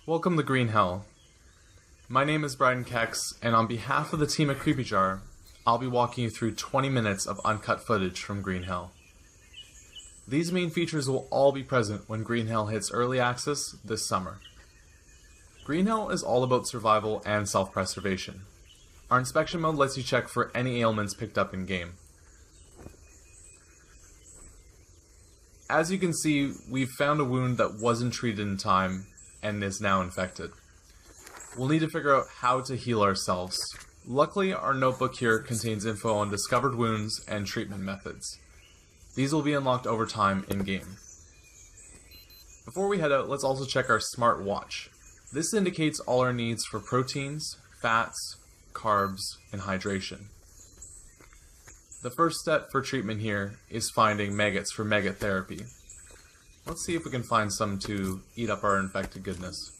Welcome to Green Hell. My name is Brian Kex, and on behalf of the team at Creepy Jar, I'll be walking you through 20 minutes of uncut footage from Green Hell. These main features will all be present when Green Hell hits early access this summer. Green Hell is all about survival and self-preservation. Our inspection mode lets you check for any ailments picked up in-game. As you can see, we've found a wound that wasn't treated in time and is now infected. We'll need to figure out how to heal ourselves. Luckily, our notebook here contains info on discovered wounds and treatment methods. These will be unlocked over time in-game. Before we head out, let's also check our smart watch. This indicates all our needs for proteins, fats, carbs, and hydration. The first step for treatment here is finding maggots for maggot therapy. Let's see if we can find some to eat up our infected goodness.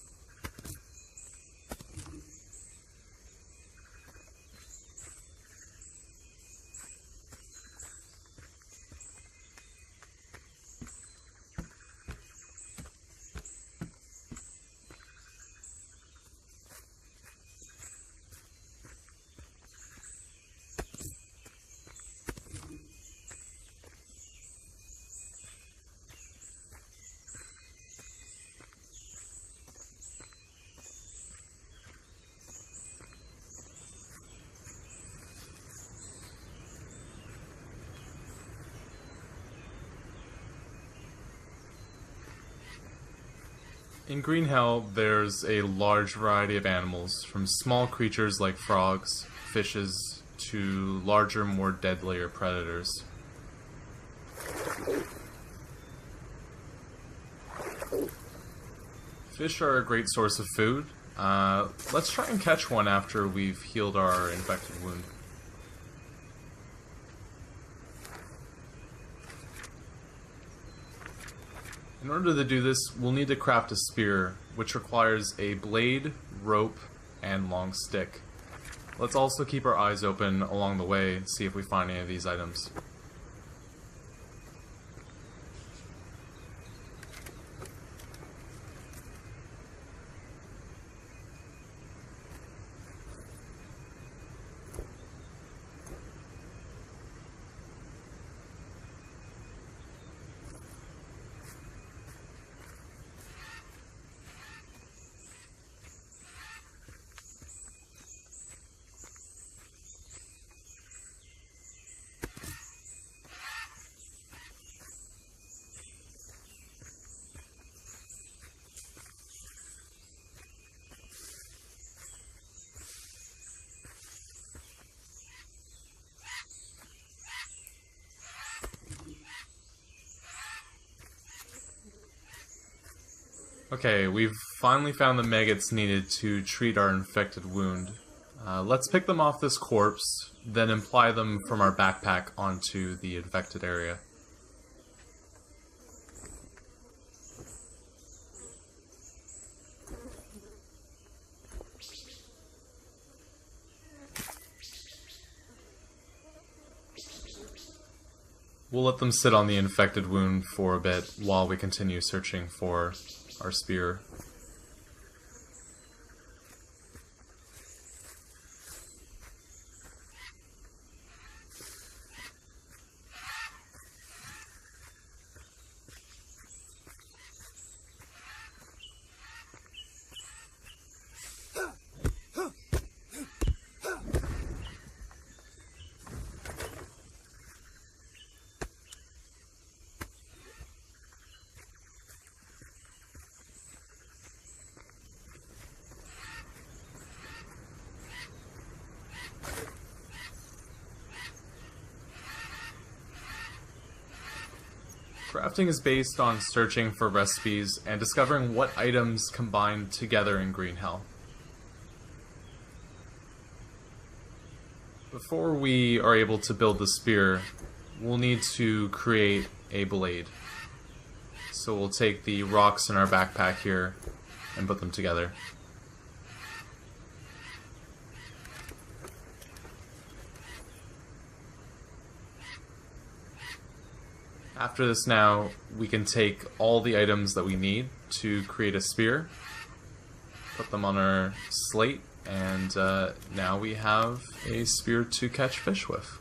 In Green Hell, there's a large variety of animals, from small creatures like frogs, fishes, to larger, more deadlier predators. Fish are a great source of food. Let's try and catch one after we've healed our infected wound. In order to do this, we'll need to craft a spear, which requires a blade, rope, and long stick. Let's also keep our eyes open along the way, see if we find any of these items. Okay, we've finally found the maggots needed to treat our infected wound. Let's pick them off this corpse, then apply them from our backpack onto the infected area. We'll let them sit on the infected wound for a bit while we continue searching for our spear. Crafting is based on searching for recipes and discovering what items combine together in Green Hell. Before we are able to build the spear, we'll need to create a blade. So we'll take the rocks in our backpack here and put them together. After this now, we can take all the items that we need to create a spear, Put them on our slate, and now we have a spear to catch fish with.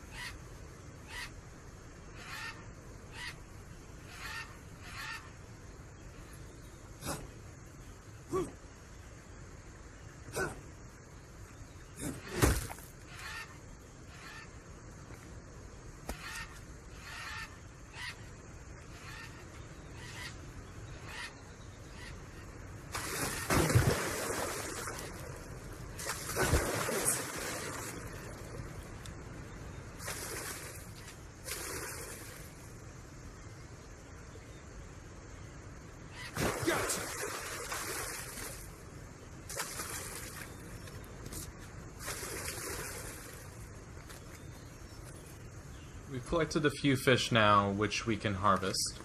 We've collected a few fish now, which we can harvest.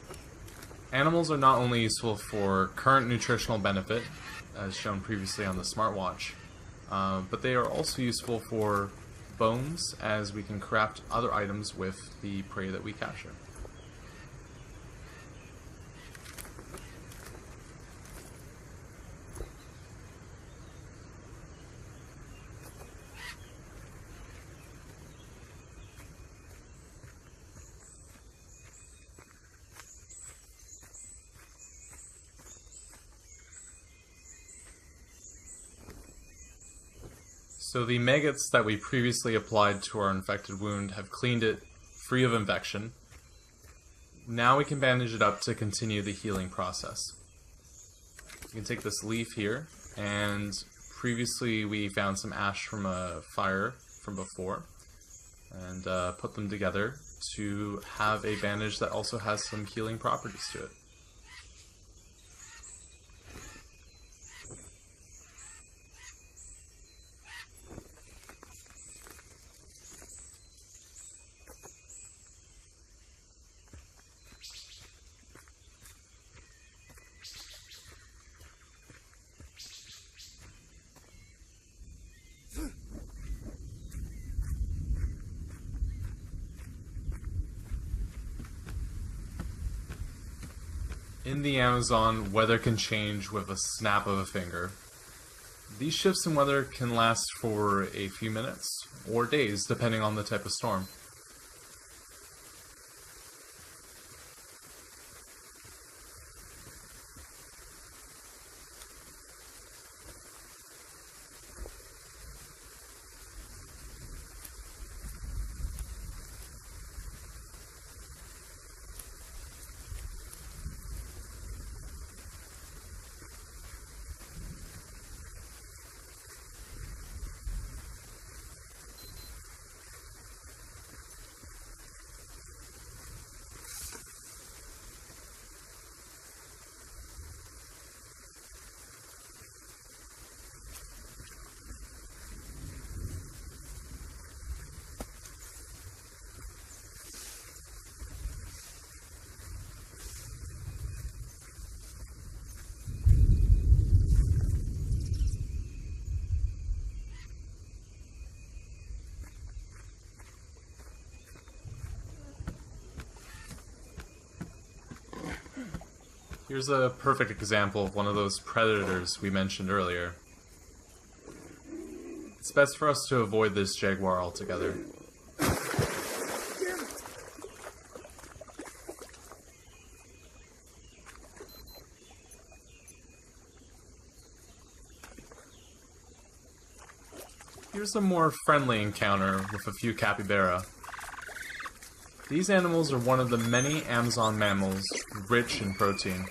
Animals are not only useful for current nutritional benefit, as shown previously on the smartwatch, but they are also useful for bones, as we can craft other items with the prey that we capture. So the maggots that we previously applied to our infected wound have cleaned it free of infection. Now we can bandage it up to continue the healing process. You can take this leaf here, and previously we found some ash from a fire from before, and put them together to have a bandage that also has some healing properties to it. In the Amazon, weather can change with a snap of a finger. These shifts in weather can last for a few minutes, or days, depending on the type of storm. Here's a perfect example of one of those predators we mentioned earlier. It's best for us to avoid this jaguar altogether. Here's a more friendly encounter with a few capybara. These animals are one of the many Amazon mammals rich in protein.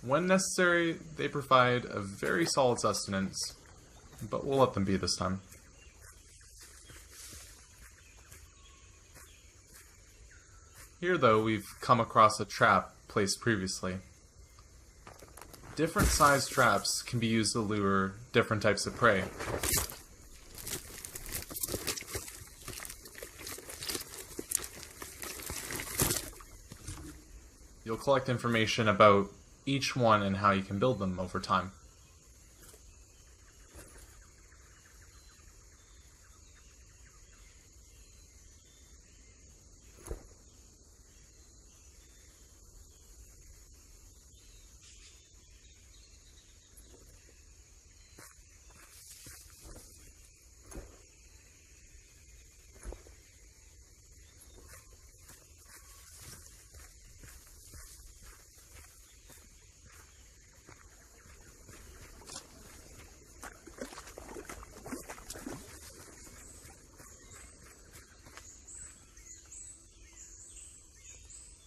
When necessary, they provide a very solid sustenance, but we'll let them be this time. Here, though, we've come across a trap placed previously. Different sized traps can be used to lure different types of prey. You'll collect information about each one and how you can build them over time.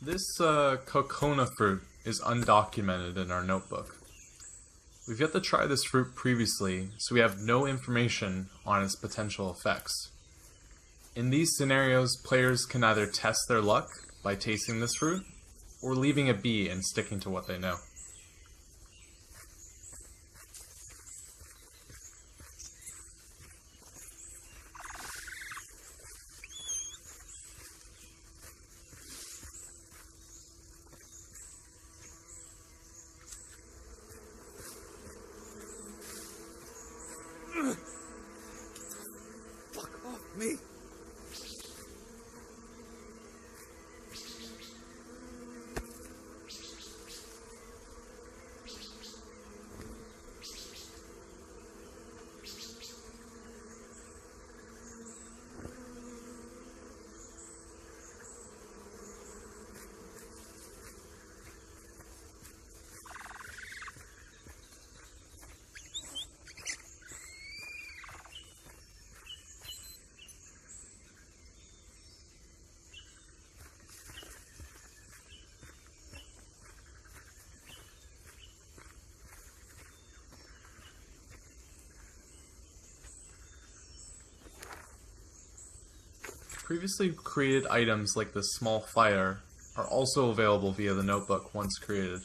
This Cocona fruit is undocumented in our notebook. We've yet to try this fruit previously, so we have no information on its potential effects. In these scenarios, players can either test their luck by tasting this fruit, or leaving it be and sticking to what they know. Fuck off me! Previously created items like this small fire are also available via the notebook once created.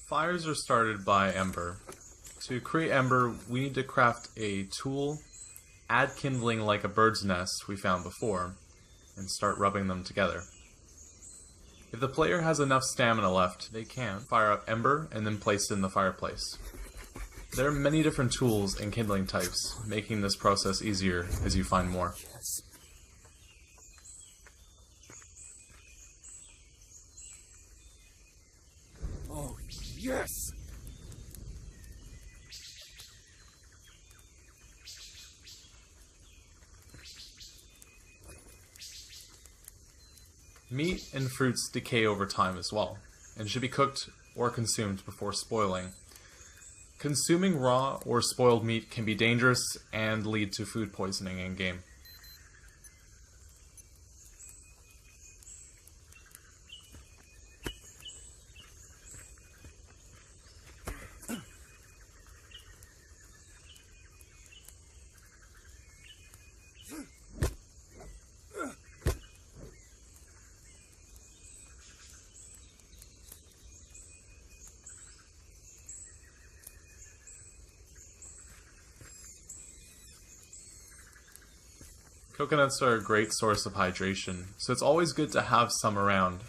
Fires are started by ember. To create ember, we need to craft a tool, add kindling like a bird's nest we found before, and start rubbing them together. If the player has enough stamina left, they can fire up ember and then place it in the fireplace. There are many different tools and kindling types, making this process easier as you find more. Yes. Oh, yes! Meat and fruits decay over time as well, and should be cooked or consumed before spoiling. Consuming raw or spoiled meat can be dangerous and lead to food poisoning in-game. Coconuts are a great source of hydration, so it's always good to have some around.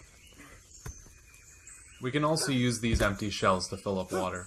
We can also use these empty shells to fill up water.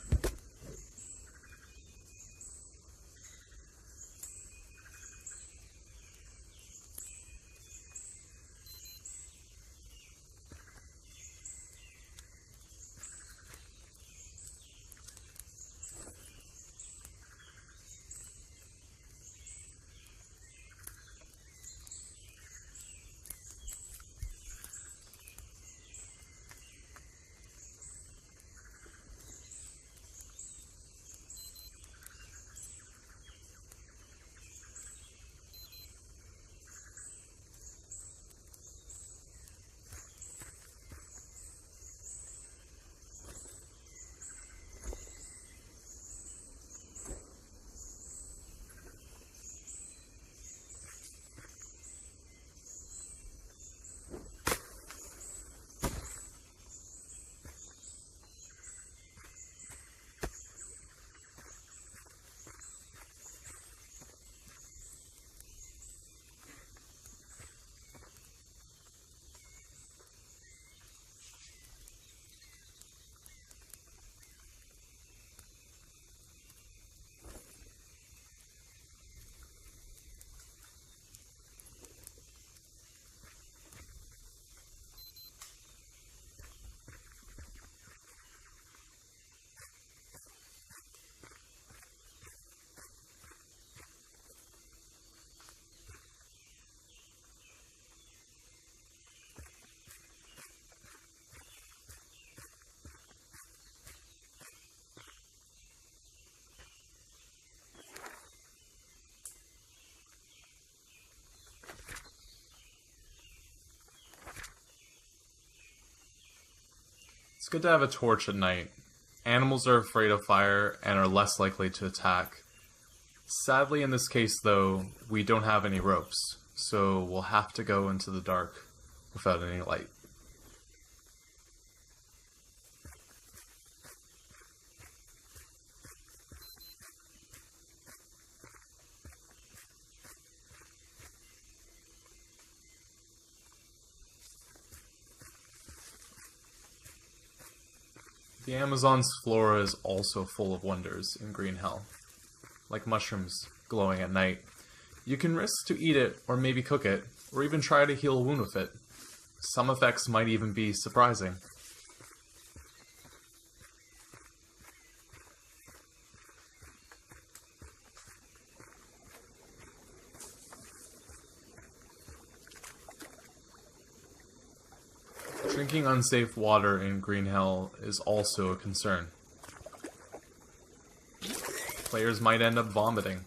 It's good to have a torch at night. Animals are afraid of fire and are less likely to attack. Sadly, in this case, though, we don't have any ropes, so we'll have to go into the dark without any light. The Amazon's flora is also full of wonders in Green Hell, like mushrooms glowing at night. You can risk to eat it, or maybe cook it, or even try to heal a wound with it. Some effects might even be surprising. Drinking unsafe water in Green Hell is also a concern. Players might end up vomiting.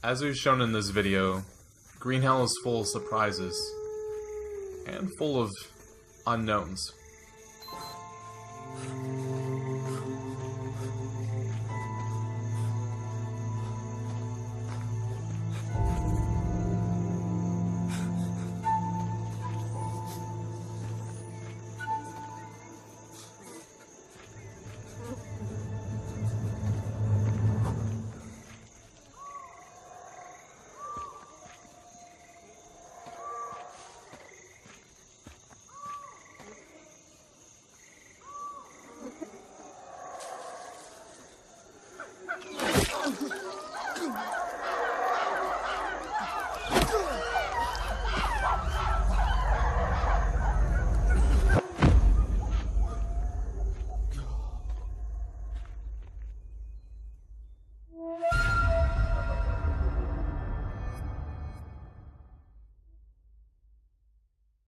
As we've shown in this video, Green Hell is full of surprises and full of unknowns.